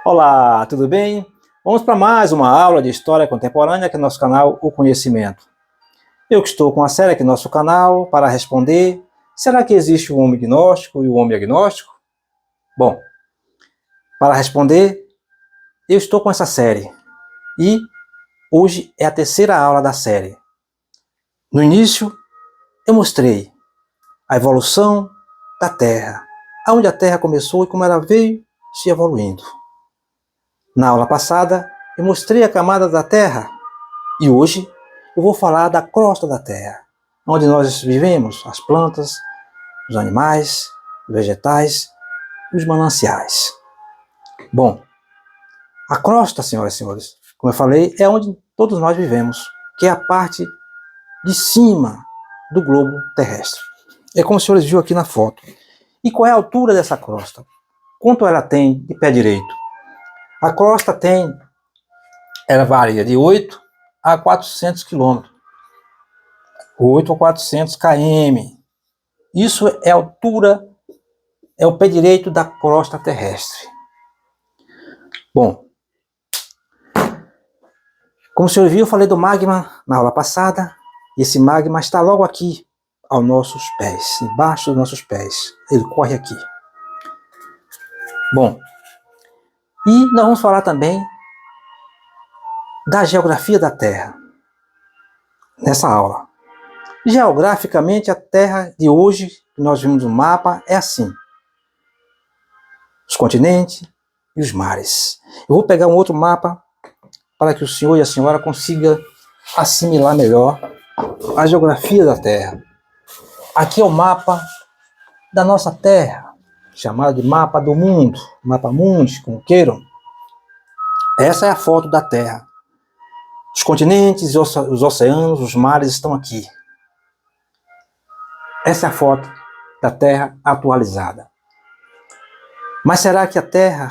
Olá, tudo bem? Vamos para mais uma aula de História Contemporânea aqui no nosso canal O Conhecimento. Eu que estou com a série aqui no nosso canal para responder: será que existe o homem gnóstico e o homem agnóstico? Bom, para responder, eu estou com essa série e hoje é a terceira aula da série. No início, eu mostrei a evolução da Terra, aonde a Terra começou e como ela veio se evoluindo. Na aula passada, eu mostrei a camada da Terra e hoje eu vou falar da crosta da Terra, onde nós vivemos, as plantas, os animais, os vegetais e os mananciais. Bom, a crosta, senhoras e senhores, como eu falei, é onde todos nós vivemos, que é a parte de cima do globo terrestre. É como os senhores viram aqui na foto. E qual é a altura dessa crosta? Quanto ela tem de pé direito? A crosta ela varia de 8 a 400 km. 8 a 400 km. Isso é a altura, é o pé direito da crosta terrestre. Bom, como o senhor viu, eu falei do magma na aula passada. Esse magma está logo aqui, aos nossos pés, embaixo dos nossos pés. Ele corre aqui. Bom, e nós vamos falar também da geografia da Terra nessa aula. Geograficamente, a Terra de hoje, que nós vimos no mapa, é assim: os continentes e os mares. Eu vou pegar um outro mapa para que o senhor e a senhora consigam assimilar melhor a geografia da Terra. Aqui é o mapa da nossa Terra, chamado de mapa do mundo, mapa mundi, como queiram. Essa é a foto da Terra. Os continentes, os oceanos, os mares estão aqui. Essa é a foto da Terra atualizada. Mas será que a Terra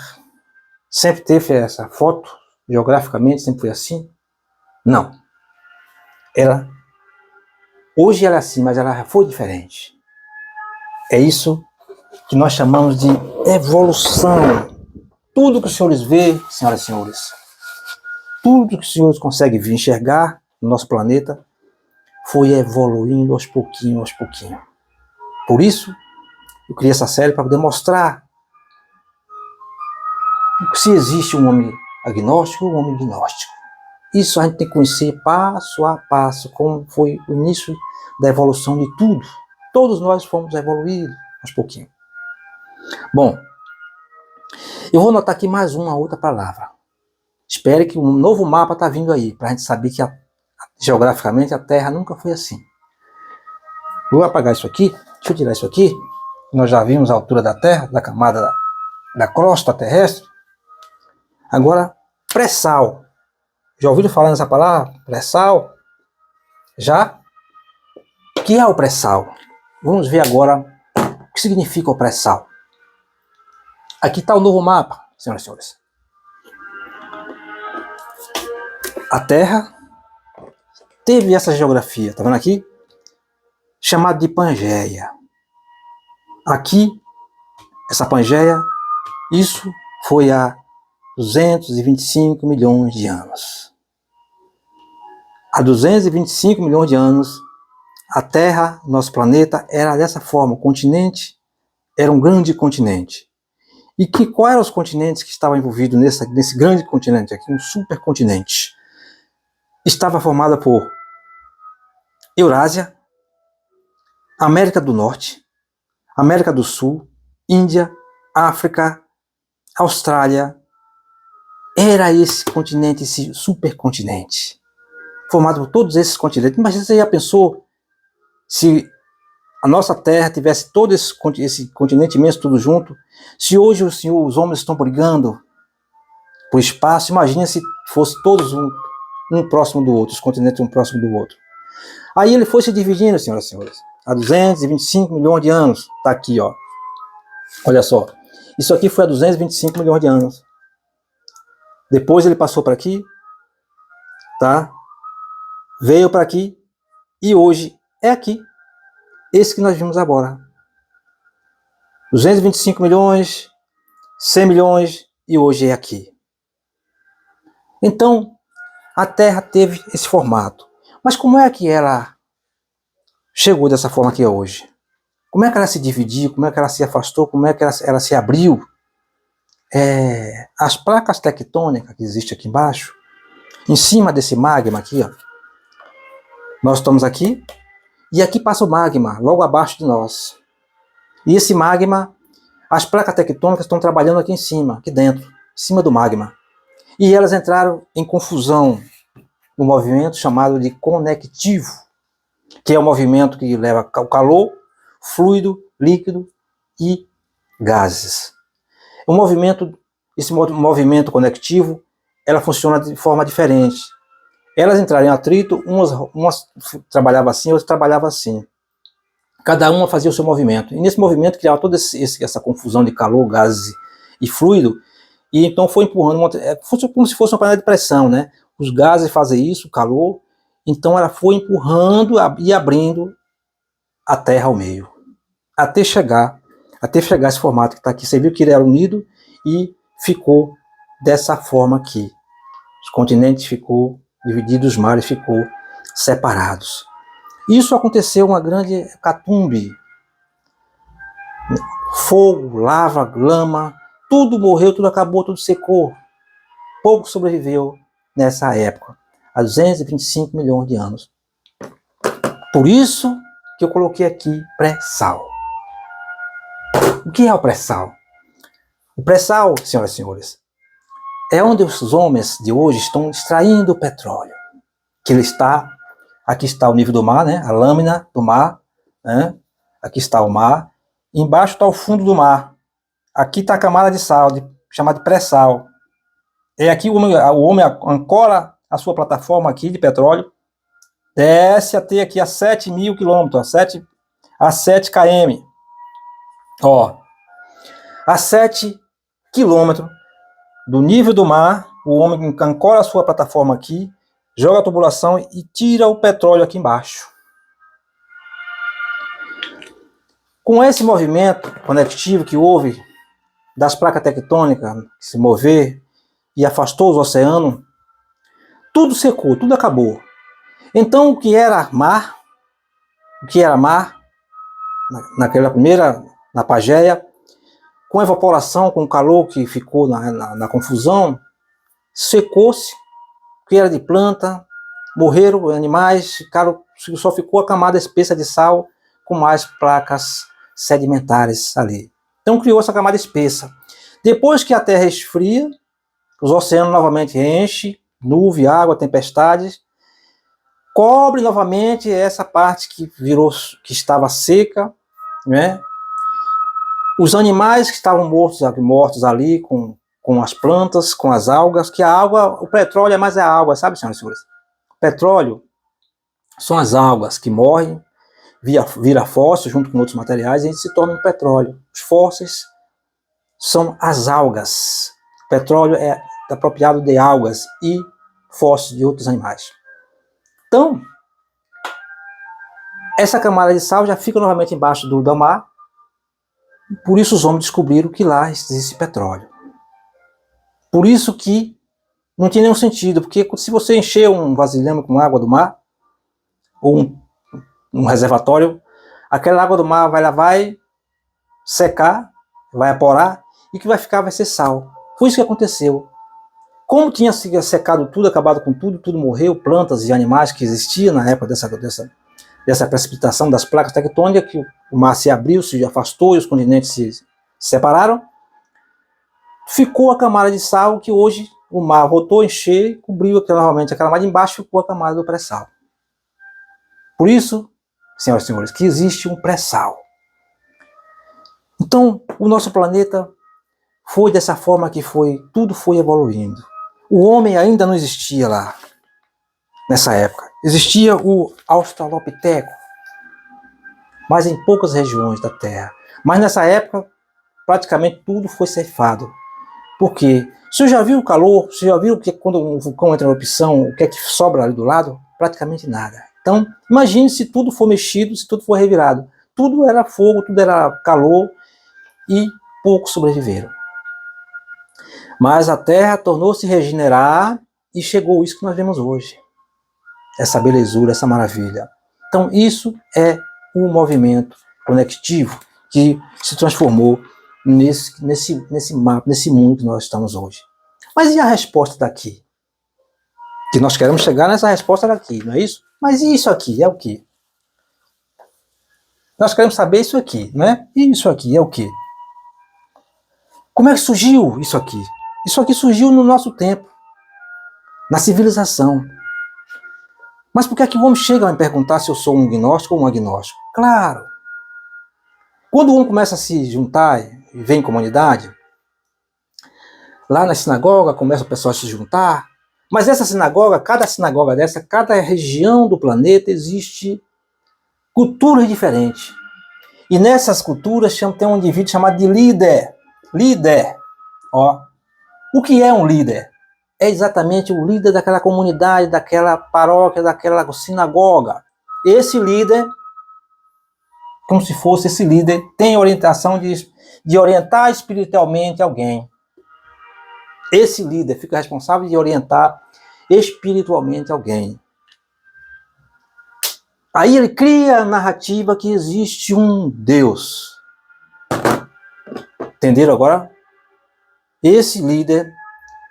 sempre teve essa foto? Geograficamente sempre foi assim? Não. Hoje ela é assim, mas ela foi diferente. É isso que nós chamamos de evolução. Tudo que os senhores veem, senhoras e senhores, tudo que os senhores conseguem enxergar no nosso planeta foi evoluindo aos pouquinhos, aos pouquinhos. Por isso, eu criei essa série para poder mostrar se existe um homem agnóstico ou um homem gnóstico. Isso a gente tem que conhecer passo a passo, como foi o início da evolução de tudo. Todos nós fomos evoluindo aos pouquinhos. Bom, eu vou anotar aqui mais uma outra palavra. Espere que um novo mapa está vindo aí, para a gente saber que geograficamente a Terra nunca foi assim. Vou apagar isso aqui, deixa eu tirar isso aqui. Nós já vimos a altura da Terra, da camada da crosta terrestre. Agora, pré-sal. Já ouviram falar nessa palavra? Pré-sal? Já? O que é o pré-sal? Vamos ver agora o que significa o pré-sal. Aqui está o novo mapa, senhoras e senhores. A Terra teve essa geografia, tá vendo aqui? Chamada de Pangeia. Aqui, essa Pangeia, isso foi há 225 milhões de anos. Há 225 milhões de anos, a Terra, nosso planeta, era dessa forma. O continente era um grande continente. E quais eram os continentes que estavam envolvidos nesse grande continente aqui, um supercontinente? Estava formada por Eurásia, América do Norte, América do Sul, Índia, África, Austrália. Era esse continente, esse supercontinente, formado por todos esses continentes. Imagina, você já pensou se a nossa Terra tivesse todo esse continente imenso, tudo junto? Se hoje os homens estão brigando por espaço, imagina se fosse todos um próximo do outro, os continentes um próximo do outro. Aí ele foi se dividindo, senhoras e senhores, há 225 milhões de anos. Está aqui, ó. Olha só. Isso aqui foi há 225 milhões de anos. Depois ele passou para aqui, tá? Veio para aqui e hoje é aqui. Esse que nós vimos agora. 225 milhões, 100 milhões, e hoje é aqui. Então, a Terra teve esse formato. Mas como é que ela chegou dessa forma aqui hoje? Como é que ela se dividiu? Como é que ela se afastou? Como é que ela se abriu? As placas tectônicas que existem aqui embaixo, em cima desse magma aqui, ó, nós estamos aqui, e aqui passa o magma, logo abaixo de nós. E esse magma, as placas tectônicas estão trabalhando aqui em cima, aqui dentro, em cima do magma. E elas entraram em confusão no movimento chamado de conectivo, que é o movimento que leva o calor, fluido, líquido e gases. Esse movimento conectivo, ela funciona de forma diferente. Elas entraram em atrito, umas trabalhavam assim, outras trabalhavam assim. Cada uma fazia o seu movimento. E nesse movimento criava toda essa confusão de calor, gases e fluido. E então foi empurrando, como se fosse uma panela de pressão, né? Os gases fazem isso, o calor. Então ela foi empurrando e abrindo a Terra ao meio. Até chegar esse formato que está aqui. Você viu que ele era unido e ficou dessa forma aqui. Os continentes ficou divididos, os mares ficou separados. Isso aconteceu uma grande hecatombe. Fogo, lava, lama, tudo morreu, tudo acabou, tudo secou. Pouco sobreviveu nessa época, há 225 milhões de anos. Por isso que eu coloquei aqui pré-sal. O que é o pré-sal? O pré-sal, senhoras e senhores, é onde os homens de hoje estão extraindo o petróleo. Que ele está, aqui está o nível do mar, né? A lâmina do mar, né? Aqui está o mar, embaixo está o fundo do mar. Aqui está a camada de sal, chamada de pré-sal. E aqui o homem ancora a sua plataforma aqui de petróleo, desce até aqui a 7.000 quilômetros, a 7 km. Ó, a 7 quilômetros do nível do mar, o homem ancora a sua plataforma aqui, joga a tubulação e tira o petróleo aqui embaixo. Com esse movimento conectivo que houve das placas tectônicas que se mover e afastou os oceanos, tudo secou, tudo acabou. Então o que era mar, naquela primeira, na Pangeia, com a evaporação, com o calor que ficou na confusão, secou-se, o que era de planta, morreram animais, só ficou a camada espessa de sal com mais placas sedimentares ali. Então criou essa camada espessa. Depois que a Terra esfria, os oceanos novamente enchem, nuvem, água, tempestades, cobre novamente essa parte que estava seca, né? Os animais que estavam mortos ali com as plantas, com as algas, que a água, o petróleo é mais a água, sabe, senhoras e senhores? O petróleo são as algas que morrem, vira fóssil junto com outros materiais e se torna um petróleo. Os fósseis são as algas. O petróleo é apropriado de algas e fósseis de outros animais. Então, essa camada de sal já fica novamente embaixo do mar. Por isso os homens descobriram que lá existe petróleo. Por isso que não tinha nenhum sentido, porque se você encher um vasilhame com água do mar, ou um reservatório, aquela água do mar vai secar, vai evaporar, e o que vai ficar vai ser sal. Foi isso que aconteceu. Como tinha sido secado tudo, acabado com tudo, tudo morreu, plantas e animais que existiam na época dessa precipitação das placas tectônicas, que o mar se abriu, se afastou e os continentes se separaram, ficou a camada de sal que hoje o mar voltou a encher, cobriu novamente a camada de embaixo, ficou a camada do pré-sal. Por isso, senhoras e senhores, que existe um pré-sal. Então, o nosso planeta foi dessa forma que tudo foi evoluindo. O homem ainda não existia lá, nessa época. Existia o Australopiteco, mas em poucas regiões da Terra. Mas nessa época, praticamente tudo foi ceifado. Por quê? Você já viu o calor? Você já viu que quando um vulcão entra em erupção, o que é que sobra ali do lado? Praticamente nada. Então, imagine se tudo for mexido, se tudo for revirado. Tudo era fogo, tudo era calor e poucos sobreviveram. Mas a Terra tornou-se regenerar e chegou isso que nós vemos hoje. Essa belezura, essa maravilha. Então isso é um movimento conectivo que se transformou nesse mapa, nesse mundo que nós estamos hoje. Mas e a resposta daqui? Que nós queremos chegar nessa resposta daqui, não é isso? Mas e isso aqui é o quê? Nós queremos saber isso aqui, não é? E isso aqui é o quê? Como é que surgiu isso aqui? Isso aqui surgiu no nosso tempo, na civilização. Mas por que é que o homem chega a me perguntar se eu sou um gnóstico ou um agnóstico? Claro! Quando o homem começa a se juntar e vem em comunidade, lá na sinagoga começa o pessoal a se juntar, mas essa sinagoga, cada região do planeta existe culturas diferentes. E nessas culturas tem um indivíduo chamado de líder. Líder. Ó. O que é um líder? É exatamente o líder daquela comunidade, daquela paróquia, daquela sinagoga. Esse líder, como se fosse esse líder, tem orientação de orientar espiritualmente alguém. Esse líder fica responsável de orientar espiritualmente alguém. Aí ele cria a narrativa que existe um Deus. Entenderam agora? Esse líder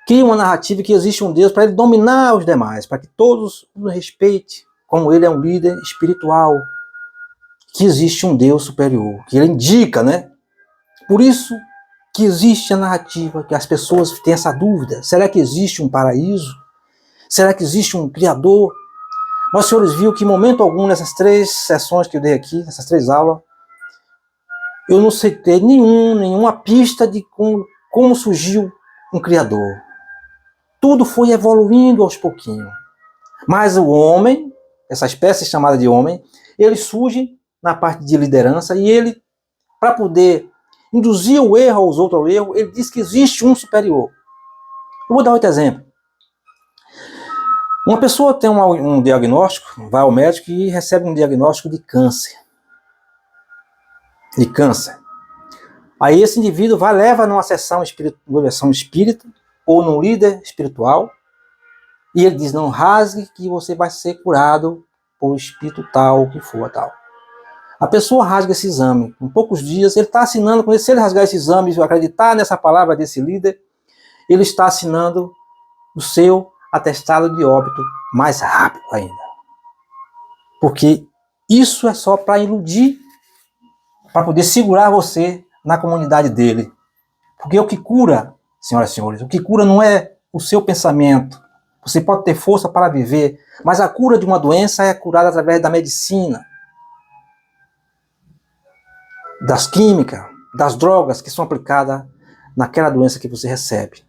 cria uma narrativa que existe um Deus para ele dominar os demais, para que todos o respeitem, como ele é um líder espiritual, que existe um Deus superior, que ele indica, né? Por isso que existe a narrativa, que as pessoas têm essa dúvida. Será que existe um paraíso? Será que existe um Criador? Mas, senhores, viu que em momento algum, nessas 3 sessões que eu dei aqui, nessas 3 aulas, eu não citei nenhuma pista de como surgiu um Criador. Tudo foi evoluindo aos pouquinhos. Mas o homem, essa espécie chamada de homem, ele surge na parte de liderança e ele, para poder induzir o erro aos outros ao erro, ele diz que existe um superior. Eu vou dar outro exemplo. Uma pessoa tem um diagnóstico, vai ao médico e recebe um diagnóstico de câncer. De câncer. Aí esse indivíduo leva numa sessão espírita ou num líder espiritual e ele diz, não rasgue que você vai ser curado por espírito tal, que for tal. A pessoa rasga esse exame. Em poucos dias, ele está assinando com ele. Se ele rasgar esse exame e acreditar nessa palavra desse líder, ele está assinando o seu atestado de óbito mais rápido ainda. Porque isso é só para iludir, para poder segurar você na comunidade dele. Porque o que cura, senhoras e senhores, o que cura não é o seu pensamento. Você pode ter força para viver, mas a cura de uma doença é curada através da medicina, das químicas, das drogas que são aplicadas naquela doença que você recebe.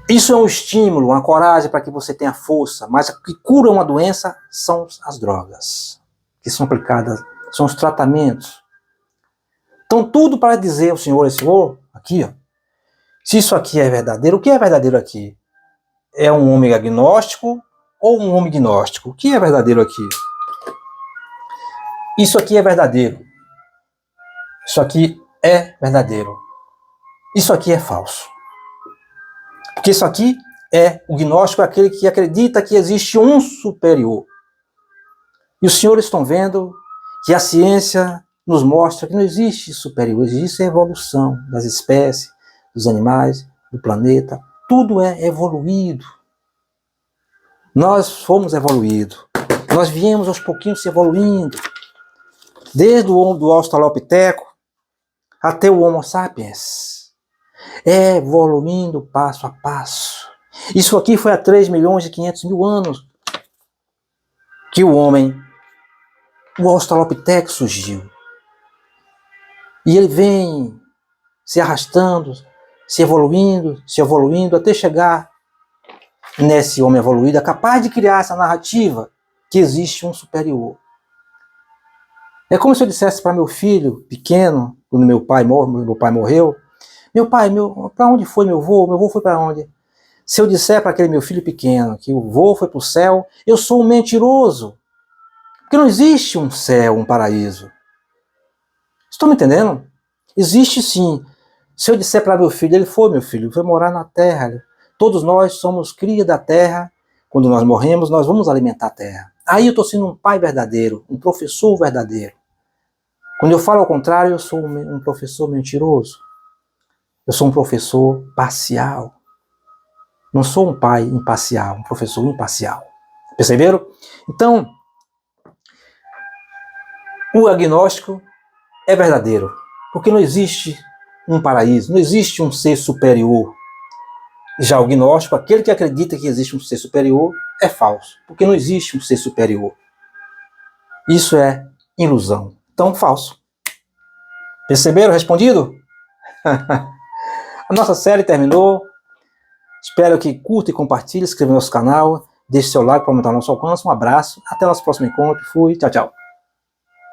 Isso é um estímulo, uma coragem para que você tenha força, mas o que cura uma doença são as drogas, que são aplicadas, são os tratamentos. Então tudo para dizer ao Senhor, aqui, ó, se isso aqui é verdadeiro, o que é verdadeiro aqui? É um homem agnóstico ou um homem gnóstico? O que é verdadeiro aqui? Isso aqui é verdadeiro. Isso aqui é verdadeiro. Isso aqui é falso. Porque isso aqui o gnóstico é aquele que acredita que existe um superior. E os senhores estão vendo que a ciência nos mostra que não existe superior, existe a evolução das espécies, dos animais, do planeta. Tudo é evoluído. Nós fomos evoluídos. Nós viemos aos pouquinhos se evoluindo. Desde o do Australopiteco até o Homo sapiens. Evoluindo passo a passo. Isso aqui foi há 3.500.000 anos que o Australopiteco surgiu. E ele vem se arrastando, se evoluindo, até chegar nesse homem evoluído, capaz de criar essa narrativa que existe um superior. É como se eu dissesse para meu filho pequeno, quando meu pai morreu, meu pai, para onde foi meu avô? Meu avô foi para onde? Se eu disser para aquele meu filho pequeno que o avô foi para o céu, eu sou um mentiroso. Porque não existe um céu, um paraíso. Estão me entendendo? Existe sim Se eu disser para meu filho, ele foi, meu filho, foi morar na terra. Todos nós somos cria da terra. Quando nós morremos, nós vamos alimentar a terra. Aí eu estou sendo um pai verdadeiro, um professor verdadeiro. Quando eu falo ao contrário, eu sou um professor mentiroso. Eu sou um professor parcial. Não sou um pai imparcial, um professor imparcial. Perceberam? Então, o agnóstico é verdadeiro, porque não existe um paraíso, não existe um ser superior. Já o gnóstico, aquele que acredita que existe um ser superior, é falso, porque não existe um ser superior. Isso é ilusão. Então, falso. Perceberam? Respondido? A nossa série terminou. Espero que curta e compartilhe, inscreva no nosso canal, deixe seu like para aumentar o nosso alcance. Um abraço, até o nosso próximo encontro. Fui, tchau, tchau.